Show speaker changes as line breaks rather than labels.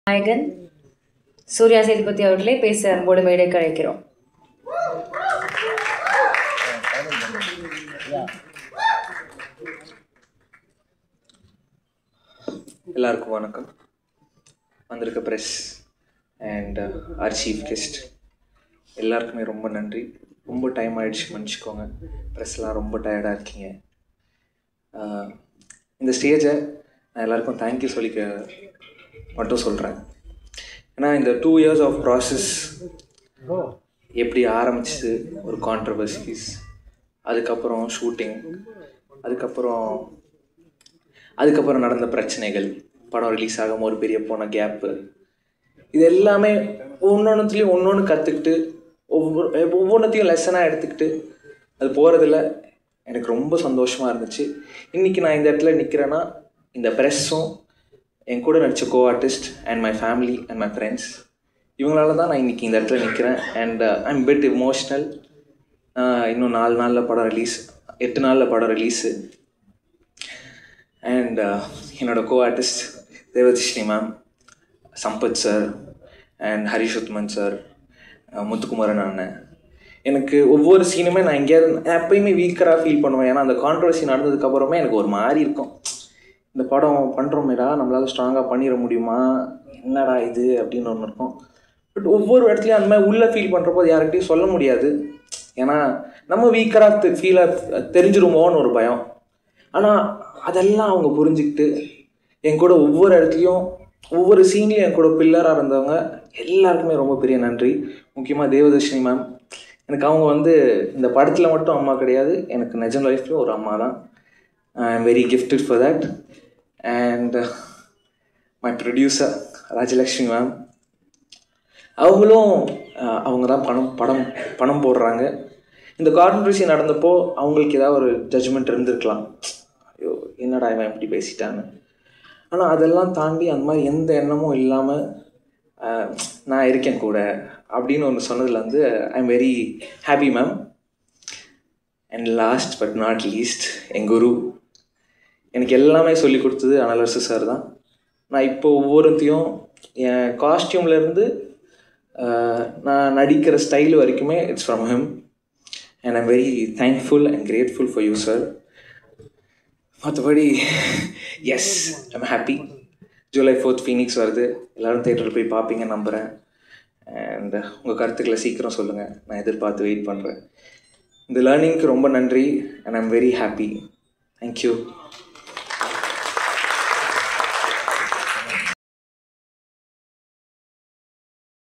நாயகன் சூர்யா சேதுபதி அவர்களே பேச அன்போடு மேடைக்கு அழைக்கிறோம்.
எல்லாருக்கும் வணக்கம். வந்திருக்க press and our chief guest எல்லாருக்குமே ரொம்ப நன்றி. ரொம்ப டைம் ஆகிடுச்சு, மன்னிச்சிக்கோங்க. ப்ரெஸ்லாம் ரொம்ப டயர்டாக இருக்கீங்க. இந்த ஸ்டேஜை நான் எல்லாருக்கும் தேங்க்யூ சொல்லிக்க மட்டும் சொல்கிறேன். ஏன்னா இந்த 2 years ஆஃப் ப்ராசஸ் எப்படி ஆரம்பிச்சது, ஒரு கான்ட்ரவர்சிஸ், அதுக்கப்புறம் ஷூட்டிங், அதுக்கப்புறம் நடந்த பிரச்சனைகள், படம் ரிலீஸ் ஆகாமல் ஒரு பெரிய போன கேப்பு, இது எல்லாமே ஒவ்வொன்றுத்துலேயும் ஒன்று கற்றுக்கிட்டு ஒவ்வொன்றத்தையும் லெசனாக எடுத்துக்கிட்டு அது போகிறதுல எனக்கு ரொம்ப சந்தோஷமாக இருந்துச்சு. இன்றைக்கி நான் இந்த இடத்துல நிற்கிறேன்னா இந்த ப்ரெஸ்ஸும் என் கூட நடித்த co artist and my family and my friends இவங்களால தான் நான் இன்றைக்கி இந்த இடத்துல நிற்கிறேன். And I am bit emotional. இன்னும் 4 நாளில் படம் ரிலீஸ், 8 நாளில் படம் ரிலீஸு. அண்ட் என்னோடய co artist Devadarshini ma'am, Sampath sir and Harish Uthaman sir, Muthukumaran அண்ணன், எனக்கு ஒவ்வொரு சீனுமே நான் எங்கேயாவது எப்பயுமே வீக்கராக ஃபீல் பண்ணுவேன். ஏன்னா அந்த கான்ட்ரவர்சி நடந்ததுக்கப்புறமே எனக்கு ஒரு மாதிரி இருக்கும், இந்த படம் பண்ணுறோமேடா, நம்மளால் ஸ்ட்ராங்காக பண்ணிட முடியுமா, என்னடா இது அப்படின்னு ஒன்று இருக்கும். பட் ஒவ்வொரு இடத்துலையும் அந்த மாதிரி உள்ளே ஃபீல் பண்ணுறப்போ அது யார்கிட்டையும் சொல்ல முடியாது. ஏன்னா நம்ம வீக்கராக ஃபீலாக தெரிஞ்சிருமோன்னு ஒரு பயம். ஆனால் அதெல்லாம் அவங்க புரிஞ்சுக்கிட்டு என் கூட ஒவ்வொரு இடத்துலையும் ஒவ்வொரு சீன்லையும் என் கூட பில்லராக இருந்தவங்க எல்லாருக்குமே ரொம்ப பெரிய நன்றி. முக்கியமாக தேவதர்ஷினி மேம், எனக்கு அவங்க இந்த படத்தில் மட்டும் அம்மா கிடையாது, எனக்கு நிஜ லைஃப்லையும் ஒரு அம்மா தான். ஐ am very gifted for that. And my producer Rajalakshmi ma'am, அவங்க தான் பணம் போடுறாங்க. இந்த கான்ட்ரவர்சி நடந்தப்போ அவங்களுக்கு ஏதாவது ஒரு ஜட்ஜ்மெண்ட் இருந்திருக்கலாம், ஐயோ என்னடா இவன் இப்படி பேசிட்டான்னு. ஆனால் அதெல்லாம் தாண்டி அந்த மாதிரி எந்த எண்ணமும் இல்லாமல் நான் இருக்கேன் கூட அப்படின்னு ஒன்று சொன்னதில் I am very happy ma'am. And last but not least, என் குரு, எனக்கு எல்லாமே சொல்லி கொடுத்தது அனலரசு சார் தான். நான் இப்போ ஒவ்வொருத்தையும் என் காஸ்டியூம்லேருந்து நான் நடிக்கிற ஸ்டைல் வரைக்குமே it's from him. And I'm very thankful and grateful for you sir. மற்றபடி yes, I'm happy. July 4th Phoenix வருது, எல்லோரும் தேட்டரில் போய் பார்ப்பீங்கன்னு நம்புகிறேன். அண்ட் உங்கள் கருத்துக்களை சீக்கிரம் சொல்லுங்கள், நான் எதிர்பார்த்து வெயிட் பண்ணுறேன். இந்த லேர்னிங்க்கு ரொம்ப நன்றி. And I'm very happy. Thank you.